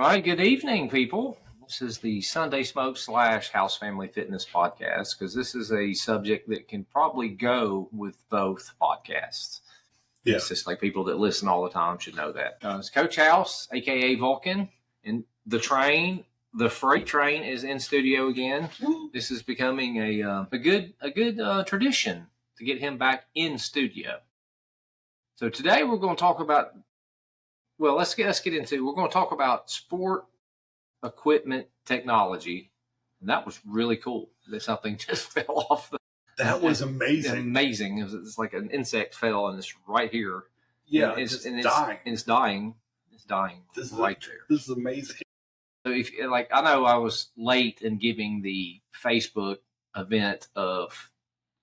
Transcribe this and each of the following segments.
All right, good evening, people. This is the Sunday Smoke / House Family Fitness podcast because this is a subject that can probably go with both podcasts. Yeah. It's just like people that listen all the time should know that. It's Coach House, aka Vulcan, and the freight train is in studio again. This is becoming a good tradition to get him back in studio. So today we're going to talk about. Well, let's get into. We're going to talk about sport equipment technology, and that was really cool. That something just fell off. That was amazing. Amazing. It's like an insect fell, and it's right here. Yeah, and it's dying. It's dying. It's dying. This is right there. This is amazing. So I know I was late in giving the Facebook event of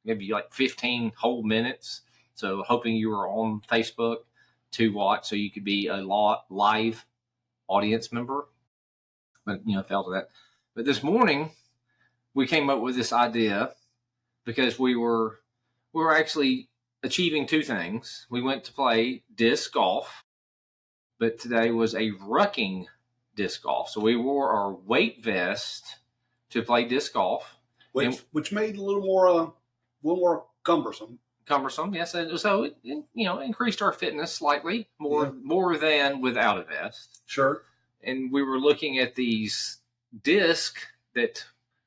maybe like 15 whole minutes. So hoping you were on Facebook to watch, so you could be a live audience member, but fell to that. But this morning we came up with this idea because we were actually achieving two things. We went to play disc golf, but today was a rucking disc golf. So we wore our weight vest to play disc golf, which made it a little more cumbersome. Yes. So it increased our fitness slightly more than without a vest. Sure. And we were looking at these discs that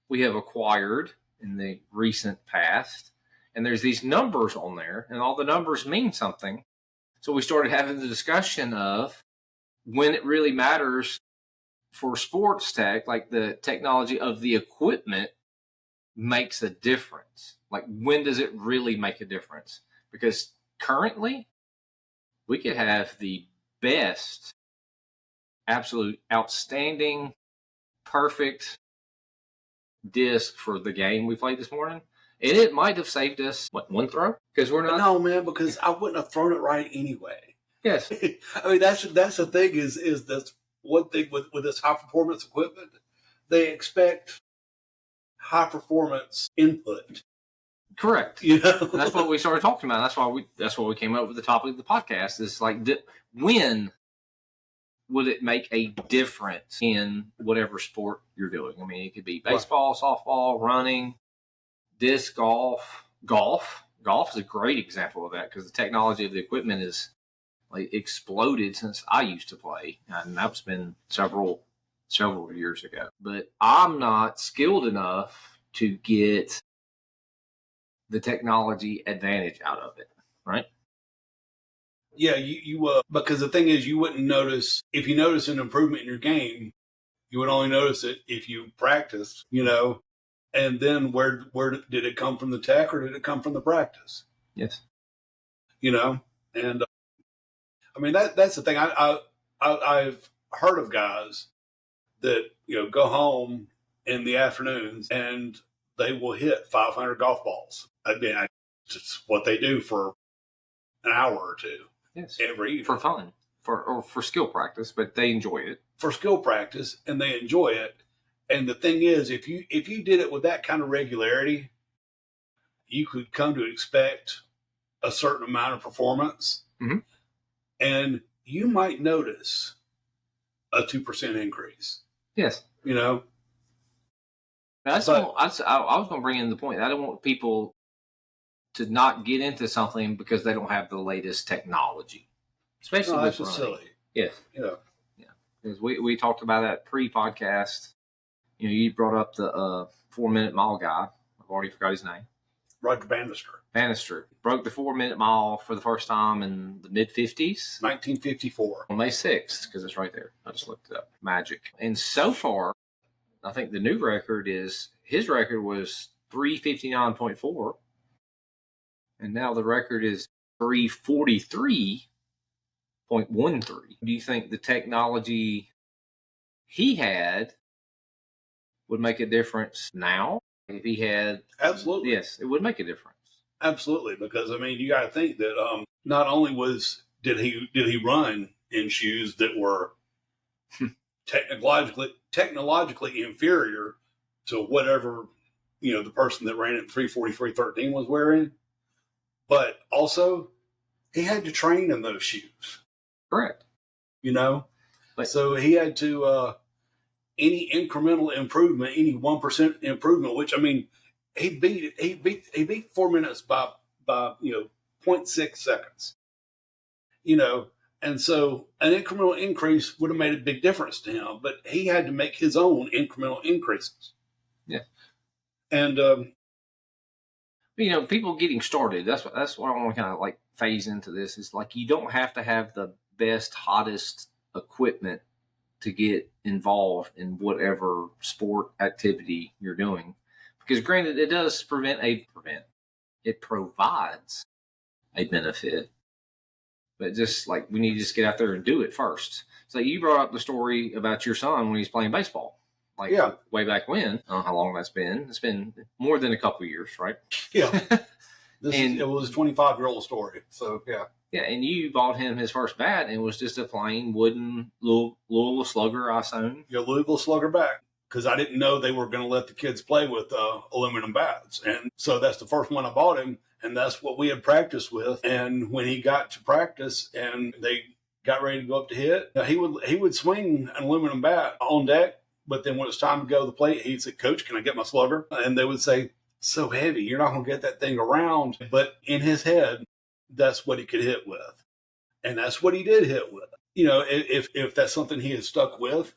we have acquired in the recent past, and there's these numbers on there, and all the numbers mean something. So we started having the discussion of when it really matters for sports tech, like the technology of the equipment makes a difference. Like, when does it really make a difference? Because currently, we could have the best, absolute, outstanding, perfect disc for the game we played this morning, and it might have saved us, one throw? Because we're not. No, man, because I wouldn't have thrown it right anyway. Yes. I mean, that's the thing is that's one thing with this high performance equipment. They expect high performance input. Correct. That's what we started talking about. That's why we came up with the topic of the podcast. Is like, when would it make a difference in whatever sport you're doing? I mean, it could be baseball, softball, running, disc golf. Golf is a great example of that because the technology of the equipment is like exploded since I used to play, and that's been several years ago. But I'm not skilled enough to get the technology advantage out of it, right? Yeah, you because the thing is, you wouldn't notice if you notice an improvement in your game. You would only notice it if you practice, and then where did it come from, the tech or did it come from the practice? Yes, and I mean that's the thing. I've heard of guys that go home in the afternoons and they will hit 500 golf balls. I mean, it's what they do for an hour or two. Yes, every evening. For fun, for skill practice, but they enjoy it. For skill practice, and they enjoy it. And the thing is, if you did it with that kind of regularity, you could come to expect a certain amount of performance, and you might notice a 2% increase. Yes, I was going to bring in the point. I don't want people to not get into something because they don't have the latest technology, especially with running. Silly. Yes. Yeah. Because we talked about that pre-podcast. You brought up the 4-minute mile guy. I've already forgot his name. Roger Bannister. Bannister broke the 4-minute mile for the first time in the mid-50s. 1954. On May 6th, because it's right there. I just looked it up. Magic. And so far, I think the new record is, his record was 359.4. And now the record is 343.13. Do you think the technology he had would make a difference now? If he had, absolutely, yes, it would make a difference. Absolutely, because I mean, you got to think that not only did he run in shoes that were technologically inferior to whatever the person that ran at 343.13 was wearing, but also he had to train in those shoes. Correct. But So he had to any incremental improvement, any 1% improvement, which I mean, he beat 4 minutes by 0.6 seconds. And so an incremental increase would have made a big difference to him, but he had to make his own incremental increases. Yeah. And people getting started. That's what I want to kind of like phase into this. Is like you don't have to have the best, hottest equipment to get involved in whatever sport activity you're doing, because granted, it does it provides a benefit, but just like we need to just get out there and do it first. So you brought up the story about your son when he's playing baseball. Like way back when, I don't know how long that's been. It's been more than a couple of years, right? Yeah. It was a 25-year-old story. So, yeah. Yeah, and you bought him his first bat, and it was just a plain wooden Louisville Slugger, I assume. Yeah, Louisville Slugger bat. Because I didn't know they were going to let the kids play with aluminum bats. And so that's the first one I bought him, and that's what we had practiced with. And when he got to practice and they got ready to go up to hit, he would swing an aluminum bat on deck. But then when it was time to go to the plate, he'd say, "Coach, can I get my slugger?" And they would say, "So heavy, you're not going to get that thing around." But in his head, that's what he could hit with. And that's what he did hit with. If that's something he had stuck with,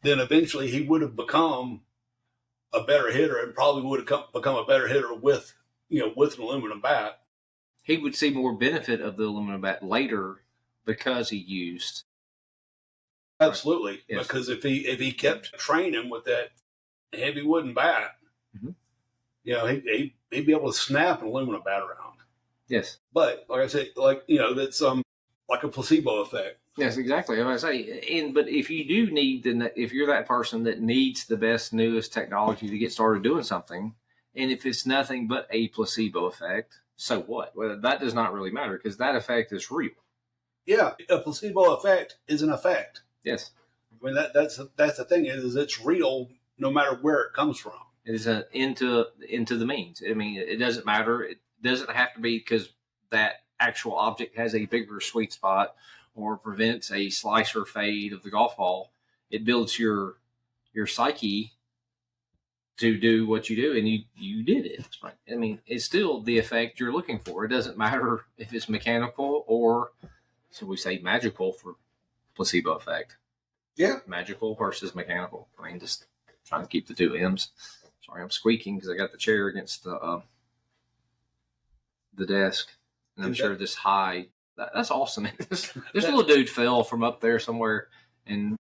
then eventually he would have become a better hitter and probably would have become a better hitter with an aluminum bat. He would see more benefit of the aluminum bat later because he used. Absolutely. Right. Yes. Because if he kept training with that heavy wooden bat, he'd be able to snap an aluminum bat around. Yes. But like I said, that's like a placebo effect. Yes, exactly. I say, but if you do need if you're that person that needs the best, newest technology to get started doing something, and if it's nothing but a placebo effect, so what? Well, that does not really matter because that effect is real. Yeah, a placebo effect is an effect. Yes. I mean that's the thing is it's real no matter where it comes from. It is into the means. I mean, it doesn't matter. It doesn't have to be because that actual object has a bigger sweet spot or prevents a slicer fade of the golf ball. It builds your psyche to do what you do, and you did it. Right? I mean, it's still the effect you're looking for. It doesn't matter if it's mechanical or, so we say, magical for placebo effect. Yeah. Magical versus mechanical. I mean, just trying to keep the two M's. Sorry, I'm squeaking because I got the chair against the desk, and I'm sure this high. That's awesome. This little dude fell from up there somewhere, and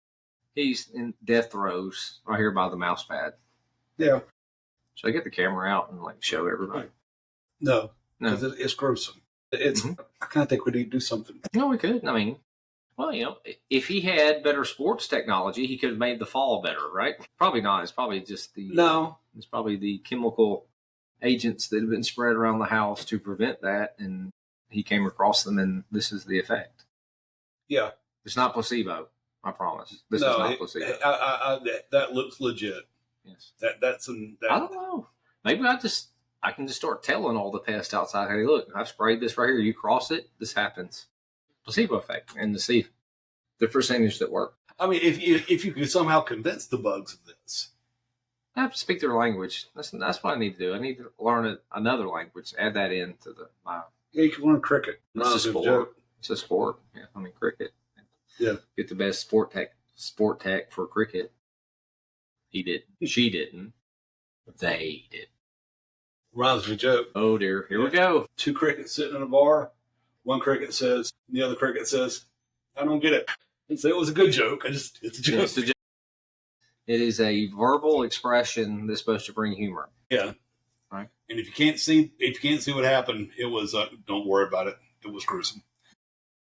he's in death throes right here by the mouse pad. Yeah. Should I get the camera out and show everybody? No, because it's gruesome. It's. I kind of think we need to do something. No, we could. I mean, well, if he had better sports technology, he could have made the fall better, right? Probably not. It's probably just It's probably the chemical agents that have been spread around the house to prevent that, and he came across them, and this is the effect. Yeah. It's not placebo. I promise. This is not placebo. That looks legit. Yes. That's I don't know. Maybe I can just start telling all the pests outside, hey, look, I've sprayed this right here. You cross it, this happens. Placebo effect, and to see the percentage that work. I mean, if you could somehow convince the bugs of this. I have to speak their language. That's what I need to do. I need to learn another language. Add that into Yeah, you can learn cricket. It's a sport. It's a sport. Yeah, I mean cricket. Yeah. Get the best sport tech for cricket. He did. She didn't. They did. Reminds me of a joke. Oh dear. Here we go. 2 crickets sitting in a bar. One cricket says, the other cricket says, "I don't get it." And so it was a good joke. It's a joke. It's a joke. It is a verbal expression that's supposed to bring humor. Yeah. Right. And if you can't see what happened, it was don't worry about it. It was gruesome.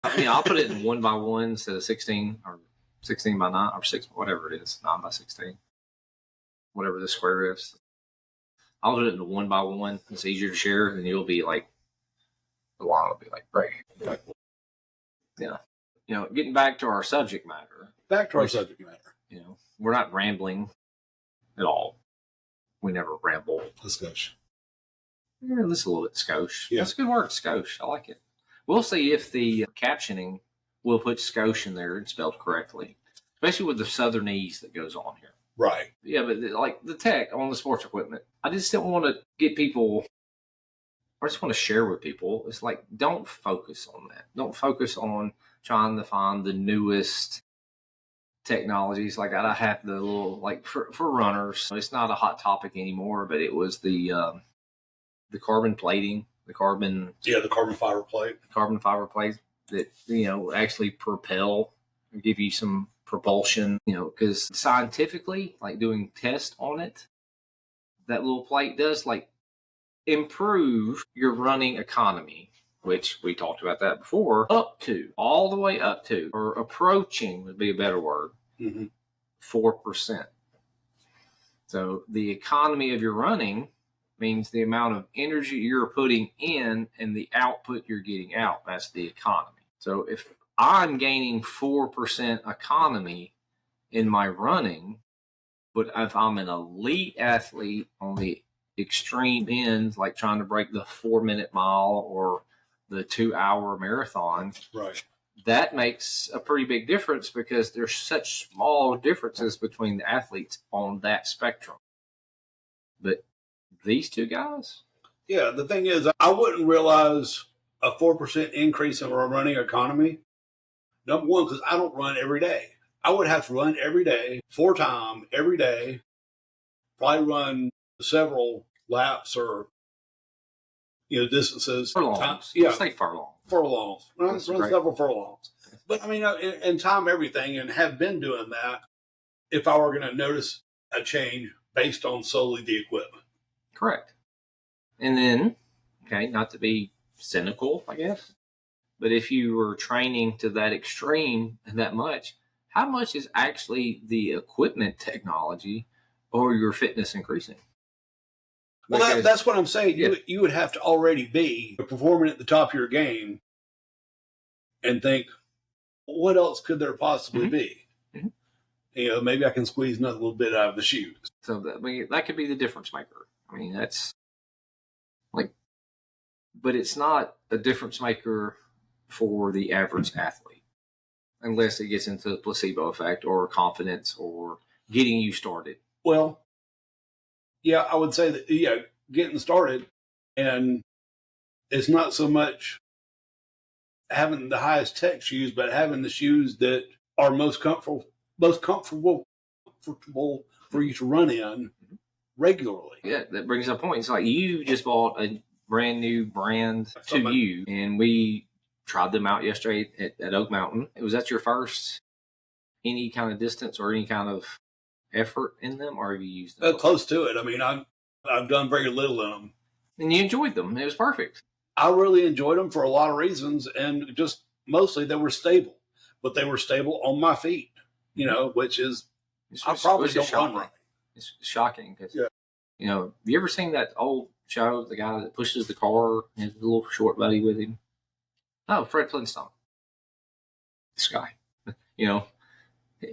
I mean, I'll put it in 1 by 1 instead of 16 or 16 by 9 or 6, whatever it is, 9 by 16, whatever the square is. I'll put it into 1 by 1. It's easier to share, and you'll be like, the line will be like, great. Yeah. Getting back to our subject matter. We're not rambling at all. We never ramble. Skosh. Yeah, this is a little bit skosh. Yeah. That's a good word, skosh. I like it. We'll see if the captioning we'll put Scotian there and spelled correctly, especially with the Southernese that goes on here. Right. Yeah, but like the tech on the sports equipment, I just don't want to get people. I just want to share with people. It's like, don't focus on that. Don't focus on trying to find the newest technologies. Like I have the little, like for runners, it's not a hot topic anymore, but it was the carbon plating, the carbon carbon fiber plate that actually propel or give you some propulsion. Because scientifically, like doing tests on it, that little plate does like improve your running economy, which we talked about that before, all the way up to, or approaching would be a better word, 4%. So the economy of your running means the amount of energy you're putting in and the output you're getting out. That's the economy. So if I'm gaining 4% economy in my running, but if I'm an elite athlete on the extreme ends, like trying to break the 4-minute mile or the 2-hour marathon, right, that makes a pretty big difference because there's such small differences between the athletes on that spectrum. But these two guys, yeah. The thing is, I wouldn't realize a 4% increase in our running economy. Number one, because I don't run every day. I would have to run every day, 4 times every day, probably run several laps or distances. furlongs. Yeah, Say furlongs. Furlongs. Run several furlongs. But I mean, and time everything, and have been doing that. If I were going to notice a change based on solely the equipment, correct. And then, okay, not to be cynical, I guess, but if you were training to that extreme and that much, how much is actually the equipment technology or your fitness increasing? Well, that's what I'm saying. Yeah. You would have to already be performing at the top of your game and think, what else could there possibly be? Maybe I can squeeze another little bit out of the shoes. So that could be the difference maker. I mean, that's like, but it's not a difference maker for the average athlete, unless it gets into the placebo effect or confidence or getting you started. Well, yeah, I would say that, getting started, and it's not so much having the highest tech shoes, but having the shoes that are most comfortable for you to run in regularly. Yeah, that brings up a point. It's like you just bought a brand new brand to you, and we tried them out yesterday at Oak Mountain. Was that your first any kind of distance or any kind of effort in them, or have you used them? Close to it. I mean, I've done very little in them. And you enjoyed them. It was perfect. I really enjoyed them for a lot of reasons, and just mostly they were stable. But they were stable on my feet, which is, I probably don't run right. It's shocking because, you ever seen that old show, the guy that pushes the car and his little short buddy with him? Oh, Fred Flintstone. This guy.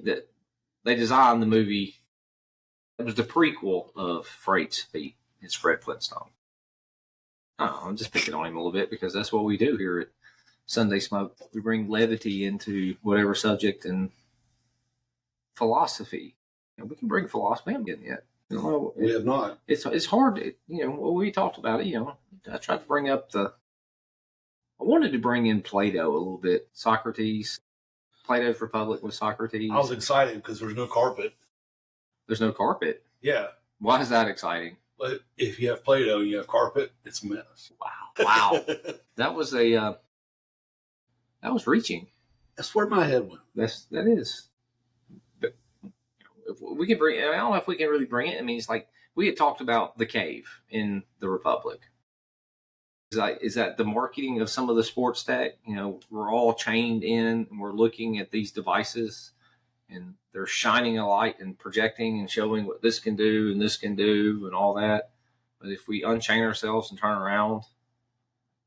That they designed the movie. It was the prequel of Freight's Feet. It's Fred Flintstone. I'm just picking on him a little bit because that's what we do here at Sunday Smoke. We bring levity into whatever subject and philosophy. We can bring philosophy. We haven't gotten yet. We have not. It's hard. We talked about it. I tried to bring up I wanted to bring in Plato a little bit. Socrates. Plato's Republic with Socrates. I was excited because there's no carpet. There's no carpet? Yeah. Why is that exciting? But if you have Plato and you have carpet, it's a mess. Wow. That was that was reaching. That's where my head went. That is. But if we can bring, I don't know if we can really bring it. I mean, it's like we had talked about the cave in the Republic. Is that the marketing of some of the sports tech? We're all chained in and we're looking at these devices and they're shining a light and projecting and showing what this can do and this can do and all that. But if we unchain ourselves and turn around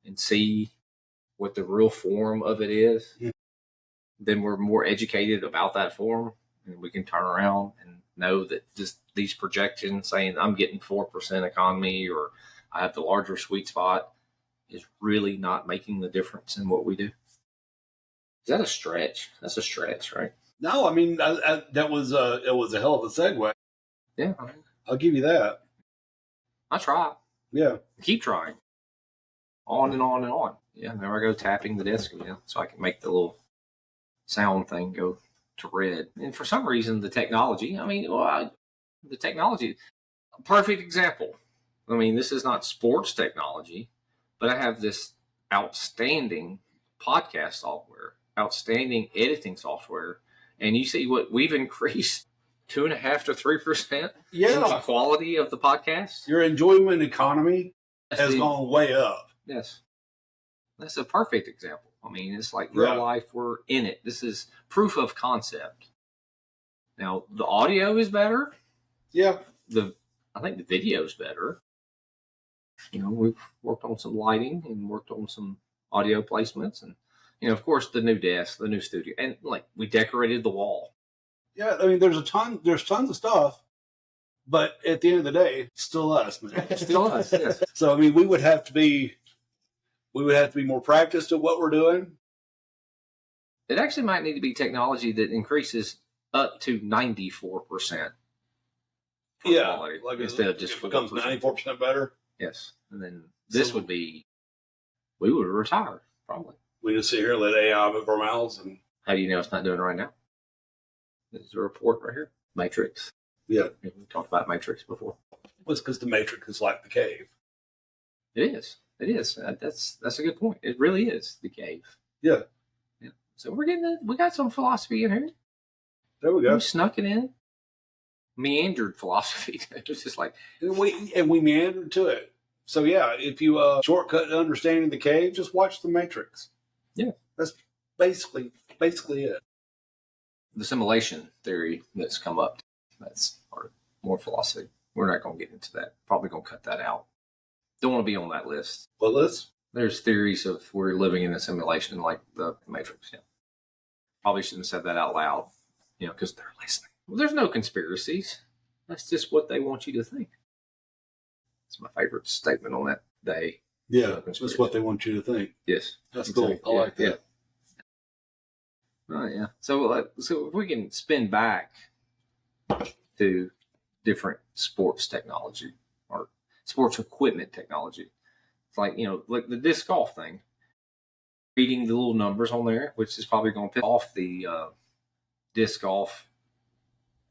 and see what the real form of it is, then we're more educated about that form and we can turn around and know that just these projections saying I'm getting 4% economy or I have the larger sweet spot is really not making the difference in what we do. Is that a stretch? That's a stretch, right? No, I mean that was it was a hell of a segue. Yeah, I'll give you that. I try. Yeah. Keep trying. On and on and on. Yeah, there I go tapping the desk again, so I can make the little sound thing go to red. And for some reason, the technology. I mean, the technology. Perfect example. I mean, this is not sports technology, but I have this outstanding podcast software, outstanding editing software, and you see what we've increased 2.5 to 3% in the quality of the podcast. Your enjoyment economy has gone way up. Yes, that's a perfect example. I mean, it's like real life. We're in it. This is proof of concept. Now the audio is better. Yeah. I think the video is better. You know, we've worked on some lighting and worked on some audio placements, and of course, the new desk, the new studio, and like we decorated the wall. Yeah, I mean, there's tons of stuff, but at the end of the day, it's still us, man. It's still us. Yes. So I mean, we would have to be more practiced at what we're doing. It actually might need to be technology that increases up to 94%. Yeah, like instead of just becomes 94% better. Yes, and then this would be, we would retire probably. We just sit here and let AI move our mouths. And how do you know it's not doing it right now? There's a report right here. Matrix. Yeah, we talked about Matrix before. Well, it's because the Matrix is like the cave. It is. It is. That's a good point. It really is the cave. Yeah. Yeah. So we got some philosophy in here. There we go. We snuck it in. Meandered philosophy. It was just like we meandered to it. So yeah, if you shortcut to understanding the cave, just watch the Matrix. Yeah, that's basically it. The simulation theory that's come up. That's more philosophy. We're not going to get into that. Probably going to cut that out. Don't want to be on that list. What list? There's theories of we're living in a simulation like the Matrix. Yeah. Probably shouldn't have said that out loud. Because they're listening. Well, there's no conspiracies. That's just what they want you to think. It's my favorite statement on that day. Yeah, that's what they want you to think. Yes. That's exactly. Cool. I like that. Yeah. Oh, yeah. So if we can spin back to different sports technology or sports equipment technology. It's like, like the disc golf thing. Reading the little numbers on there, which is probably going to piss off the disc golf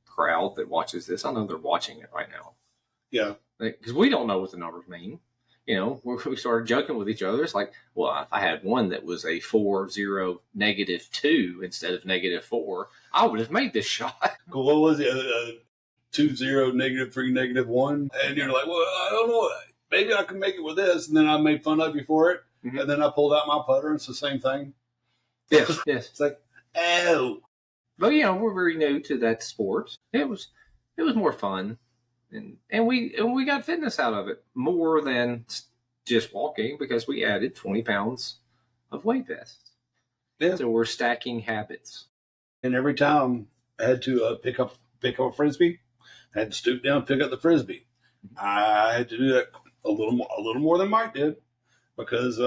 crowd that watches this. I know they're watching it right now. Yeah. Because we don't know what the numbers mean. We started joking with each other. It's like, well, if I had one that was a 4-0 -2 instead of -4, I would have made this shot. Cool. What was it? 2-0 -3 -1. And you're like, well, I don't know. Maybe I can make it with this. And then I made fun of you for it. Mm-hmm. And then I pulled out my putter and it's the same thing. Yes. Yes. It's like, oh. But we're very new to that sport. It was more fun, and we got fitness out of it more than just walking because we added 20 pounds of weight vests. Yeah. So we're stacking habits. And every time I had to pick up a frisbee, I had to stoop down and pick up the frisbee. I had to do that a little more than Mike did because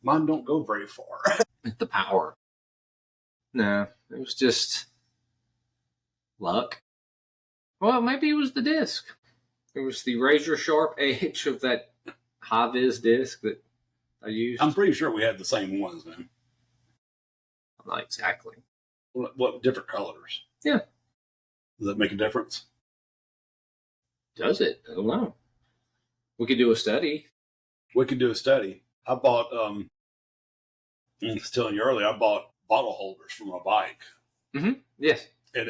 mine don't go very far. The power. No, it was just luck. Well, maybe it was the disc. It was the razor sharp edge of that high vis disc that I used. I'm pretty sure we had the same ones, man. Not exactly. What different colors? Yeah. Does that make a difference? Does it? I don't know. We could do a study. I bought, I was telling you earlier, I bought bottle holders for my bike. Mm-hmm. Yes. And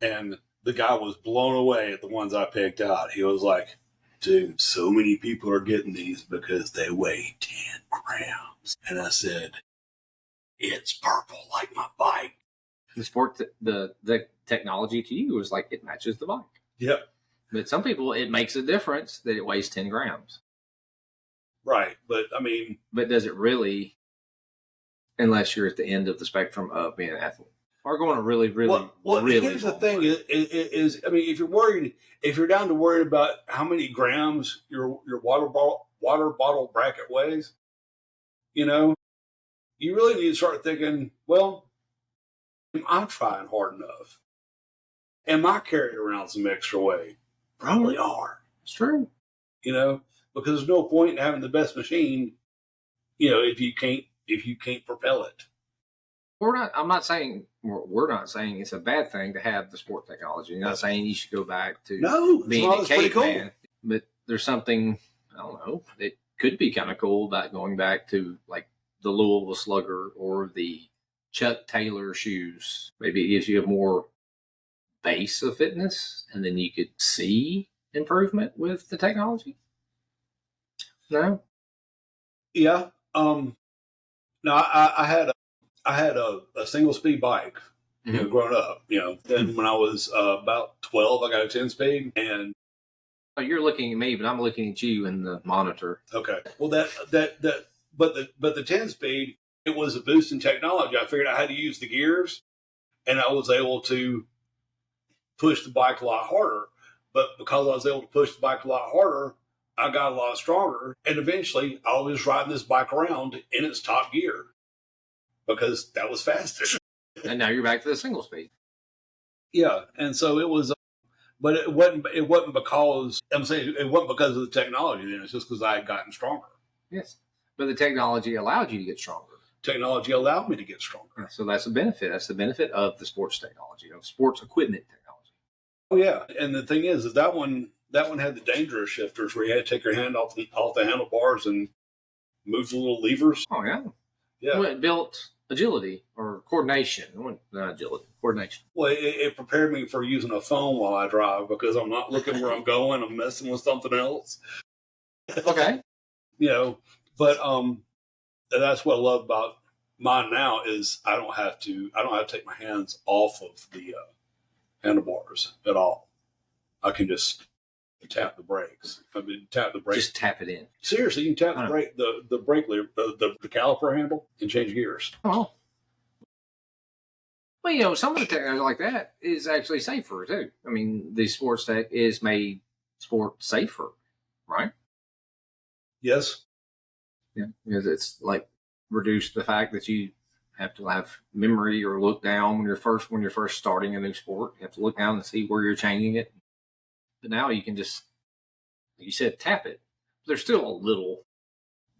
and the guy was blown away at the ones I picked out. He was like, dude, so many people are getting these because they weigh 10 grams. And I said, it's purple like my bike. The technology to you is like it matches the bike. Yep. But some people, it makes a difference that it weighs 10 grams. Right. But I mean. But does it really, unless you're at the end of the spectrum of being an athlete? Or going to really here's the thing is, I mean, if you're down to worried about how many grams your water bottle bracket weighs, you you really need to start thinking, well, I'm trying hard enough. Am I carrying around some extra weight? Probably are. It's true. You know, because there's no point in having the best machine, you know, if you can't propel it. I'm not saying we're not saying it's a bad thing to have the sport technology. You're not saying you should go back to being a caveman, but there's something, I don't know, it could be kind of cool about going back to like the Louisville Slugger or the Chuck Taylor shoes. Maybe it gives you a more base of fitness, and then you could see improvement with the technology. No. Yeah. No, I had a single speed bike, you know, growing up. You know, then when I was about 12, I got a 10 speed, and oh, you're looking at me, but I'm looking at you in the monitor. Okay. Well, but the 10 speed, it was a boost in technology. I figured out how to use the gears, and I was able to push the bike a lot harder. But because I was able to push the bike a lot harder, I got a lot stronger. And eventually, I was riding this bike around in its top gear because that was faster. And now you're back to the single speed. Yeah, and so it was. But it wasn't. It wasn't because I'm saying it wasn't because of the technology. Then it's just because I had gotten stronger. Yes, but the technology allowed you to get stronger. Technology allowed me to get stronger. So that's a benefit. That's the benefit of the sports technology, of sports equipment technology. Oh yeah, and the thing is that one had the dangerous shifters where you had to take your hand off the handlebars and move the little levers. Oh yeah, yeah. Well, it built agility or coordination. Not agility, coordination. Well, it prepared me for using a phone while I drive because I'm not looking where I'm going. I'm messing with something else. Okay. You know, but that's what I love about mine now is I don't have to take my hands off of the handlebars at all. I can just tap the brakes. Tap the brakes. Just tap it in. Seriously, you can tap the brake, the brake lever, the caliper handle, and change gears. Oh. Well, you know, some of the technology like that is actually safer too. I mean, the sports tech is made sport safer, right? Yes. Yeah, because it's like reduce the fact that you have to have memory or look down when you're first starting a new sport. You have to look down and see where you're changing it. But now you can just, like you said, tap it. There's still a little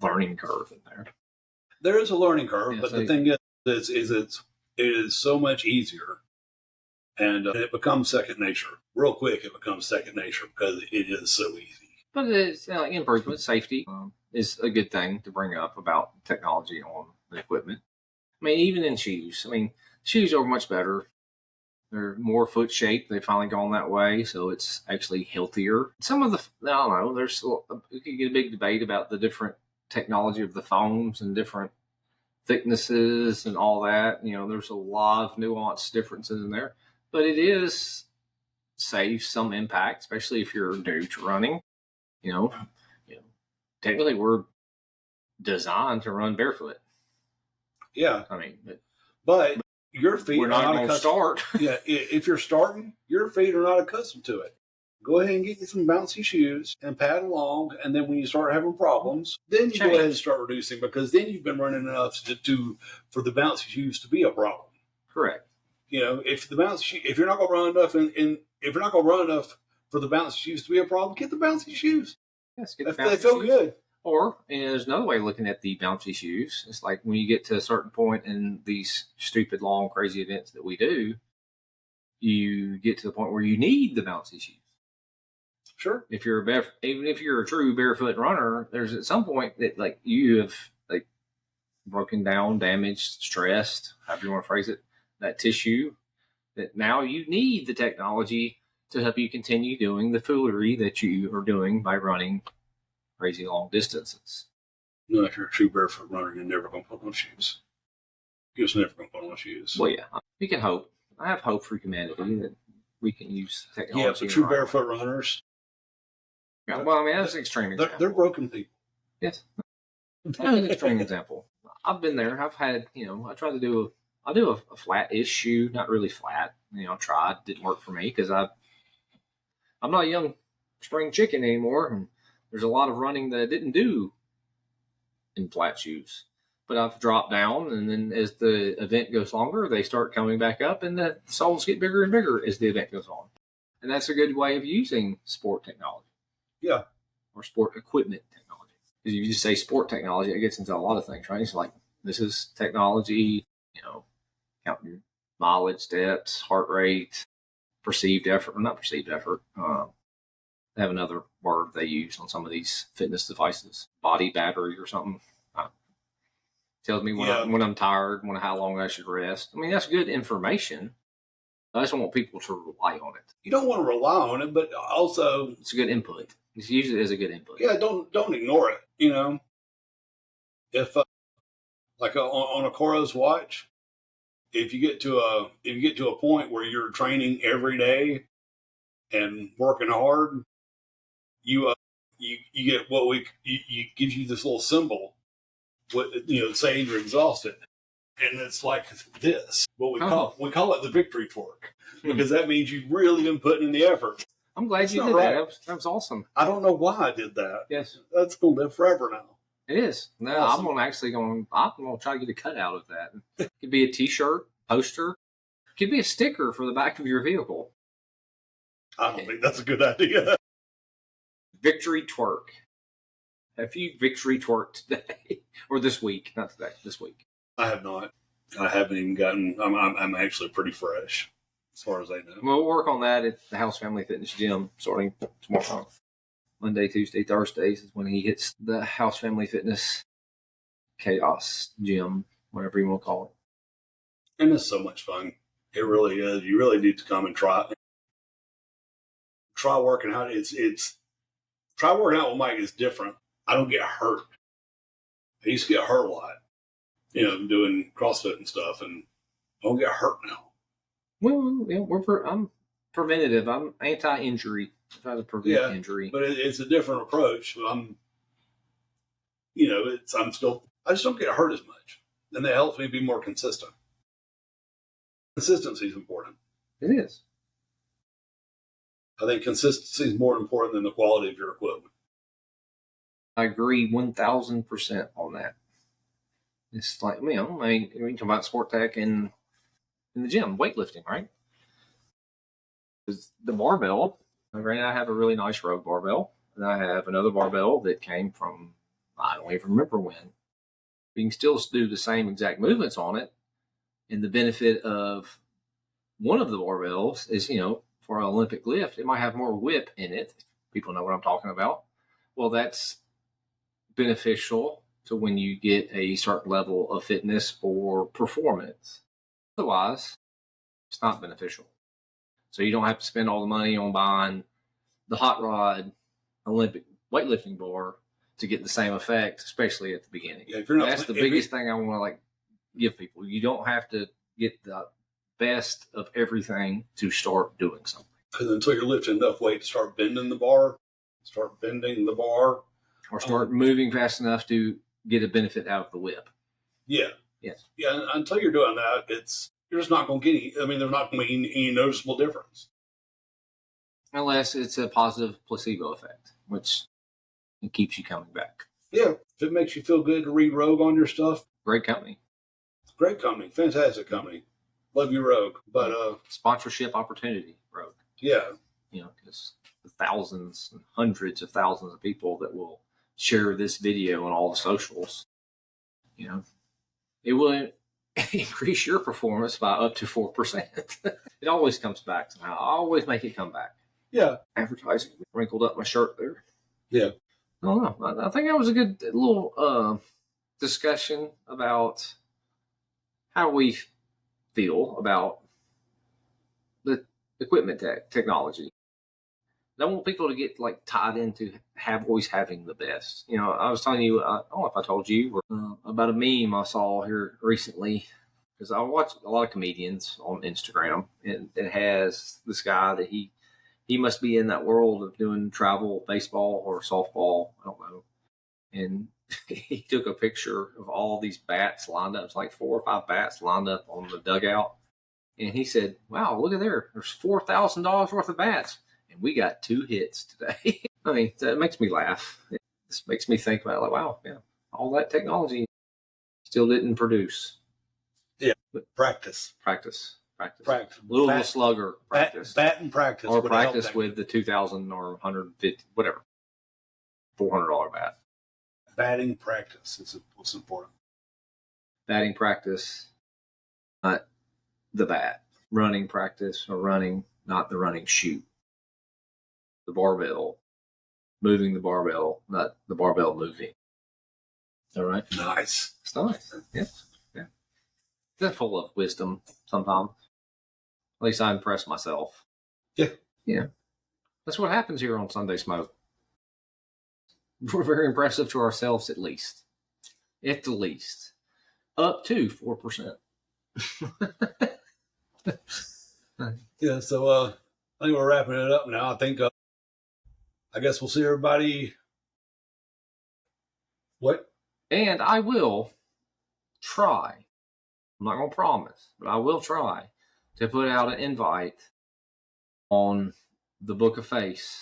learning curve in there. There is a learning curve, Yeah, but the thing is it is so much easier, and it becomes second nature. Real quick, it becomes second nature because it is so easy. But it's improvement, safety is a good thing to bring up about technology on the equipment. I mean, even in shoes. I mean, shoes are much better. They're more foot shaped. They've finally gone that way, so it's actually healthier. Some of I don't know. We could get a big debate about the different technology of the foams and different thicknesses and all that. You know, there's a lot of nuanced differences in there, but it is saves some impact, especially if you're new to running. You know, technically we're designed to run barefoot. Yeah, I mean, but your feet we're not going to start. Yeah, if you're starting, your feet are not accustomed to it. Go ahead and get you some bouncy shoes and pad along, and then when you start having problems, then you go ahead and start reducing because then you've been running enough for the bouncy shoes to be a problem. Correct. You know, if you're not going to run enough, if you're not going to run enough for the bouncy shoes to be a problem, get the bouncy shoes. Yes, get the bouncy shoes. They feel good. Or there's another way of looking at the bouncy shoes. It's like when you get to a certain point in these stupid, long, crazy events that we do, you get to the point where you need the bouncy shoes. Sure. Even if you're a true barefoot runner, there's at some point that like you have like broken down, damaged, stressed, however you want to phrase it, that tissue, that now you need the technology to help you continue doing the foolery that you are doing by running crazy long distances. No, if you're a true barefoot runner, you're never going to put on shoes. You're just never going to put on shoes. Well, yeah, we can hope. I have hope for humanity that we can use technology. Yeah, but true barefoot runners. Yeah, well, I mean, that's an extreme example. They're broken people. Yes. That's an extreme example. I've been there. I've had, I try to do a flat-ish shoe, not really flat. I tried. Didn't work for me because I'm not a young spring chicken anymore, and there's a lot of running that I didn't do in flat shoes. but I've dropped down, and then as the event goes longer, they start coming back up, and the soles get bigger and bigger as the event goes on. And that's a good way of using sport technology. Yeah. Or sport equipment technology. Because if you just say sport technology, it gets into a lot of things, right? It's like, this is technology, counting your mileage, steps, heart rate, perceived effort, or not perceived effort. They have another word they use on some of these fitness devices, body battery or something. Tells me when I'm tired, how long I should rest. I mean, that's good information. I just don't want people to rely on it. You don't want to rely on it, but also it's a good input. It's usually as a good input. Yeah, don't ignore it. If like on a Coros watch, if you get to a point where you're training every day and working hard, you get you gives you this little symbol, saying you're exhausted, and it's like this. What we call it the victory torque, because that means you've really been putting in the effort. I'm glad you did that. That was awesome. I don't know why I did that. Yes, that's going to live forever now. It is. No, awesome. I'm going to try to get a cut out of that. It could be a T-shirt, poster. It could be a sticker for the back of your vehicle. I don't think that's a good idea. Victory twerk. Have you victory twerked today or this week? Not today. This week. I have not. I haven't even gotten. I'm actually pretty fresh, as far as I know. We'll work on that at the House Family Fitness Gym starting tomorrow. Monday, Tuesday, Thursdays is when he hits the House Family Fitness Chaos Gym, whatever you want to call it. And it's so much fun. It really is. You really need to come and try working out. Try working out with Mike is different. I don't get hurt. I used to get hurt a lot, doing CrossFit and stuff, and I don't get hurt now. Well, yeah, I'm preventative. I'm anti-injury. I try to prevent injury, but it's a different approach. I just don't get hurt as much, and that helps me be more consistent. Consistency is important. It is. I think consistency is more important than the quality of your equipment. I agree 1,000% on that. It's like, we can talk about sport tech in the gym, weightlifting, right? Because the barbell, granted, I have a really nice Rogue barbell, and I have another barbell that came from, I don't even remember when. You can still do the same exact movements on it, and the benefit of one of the barbells is, for an Olympic lift, it might have more whip in it. People know what I'm talking about. Well, that's beneficial to when you get a certain level of fitness or performance. Otherwise, it's not beneficial. So you don't have to spend all the money on buying the hot rod Olympic weightlifting bar to get the same effect, especially at the beginning. Yeah, that's the biggest thing I want to give people. You don't have to get the best of everything to start doing something. Because until you're lifting enough weight to start bending the bar, or start moving fast enough to get a benefit out of the whip. Yeah. Yes. Yeah. Until you're doing that, you're just not going to get any. There's not going to be any noticeable difference. Unless it's a positive placebo effect, which it keeps you coming back. Yeah. If it makes you feel good to read Rogue on your stuff. Great company. Fantastic company. Love you, Rogue. But sponsorship opportunity, Rogue. Yeah. Because the thousands and hundreds of thousands of people that will share this video on all the socials, it will increase your performance by up to 4%. It always comes back somehow. I always make it come back. Yeah. Advertising wrinkled up my shirt there. Yeah. I don't know. I think that was a good little discussion about how we feel about the equipment technology. I don't want people to get tied into always having the best. I was telling you, I don't know if I told you about a meme I saw here recently, because I watch a lot of comedians on Instagram, and it has this guy that he must be in that world of doing travel baseball or softball. I don't know. And he took a picture of all these bats lined up. It's like 4 or 5 bats lined up on the dugout. And he said, wow, look at there. There's $4,000 worth of bats. And we got 2 hits today. That makes me laugh. It just makes me think about wow, yeah, all that technology Still didn't produce. Yeah, But practice. Louisville Slugger practice. Bat and practice. Or practice with the 2,000 or 150, whatever, $400 bat. Batting practice is what's important. Batting practice, not the bat. Running practice or running, not the running shoe. The barbell, moving the barbell, not the barbell moving. All right? Nice. It's nice. Yes. Yeah. They're full of wisdom sometimes. At least I impress myself. Yeah. Yeah. That's what happens here on Sunday Smoke. We're very impressive to ourselves, at least. At the least. Up to 4%. Yeah, so I think we're wrapping it up now. I think, I guess we'll see everybody. What? And I will try. I'm not going to promise, but I will try to put out an invite on the Book of Face.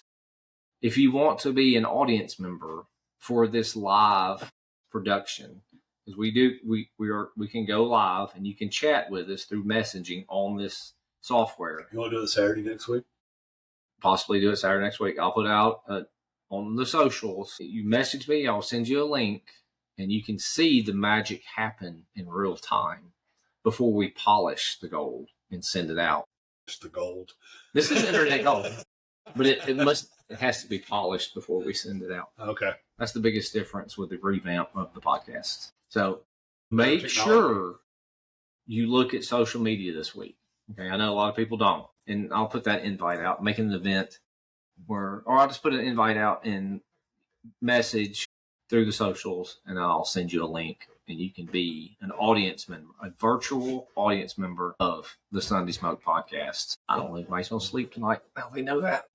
If you want to be an audience member for this live production, because we can go live and you can chat with us through messaging on this software. You want to do it Saturday next week? Possibly do it Saturday next week. I'll put out on the socials. You message me, I'll send you a link, and you can see the magic happen in real time before we polish the gold and send it out. It's the gold. This is internet gold, but it has to be polished before we send it out. Okay. That's the biggest difference with the revamp of the podcast. So make sure you look at social media this week. Okay, I know a lot of people don't, and I'll put that invite out, make an event or I'll just put an invite out and message through the socials, and I'll send you a link, and you can be an audience member, a virtual audience member of the Sunday Smoke podcast. I don't think anybody's going to sleep tonight. Now they know that.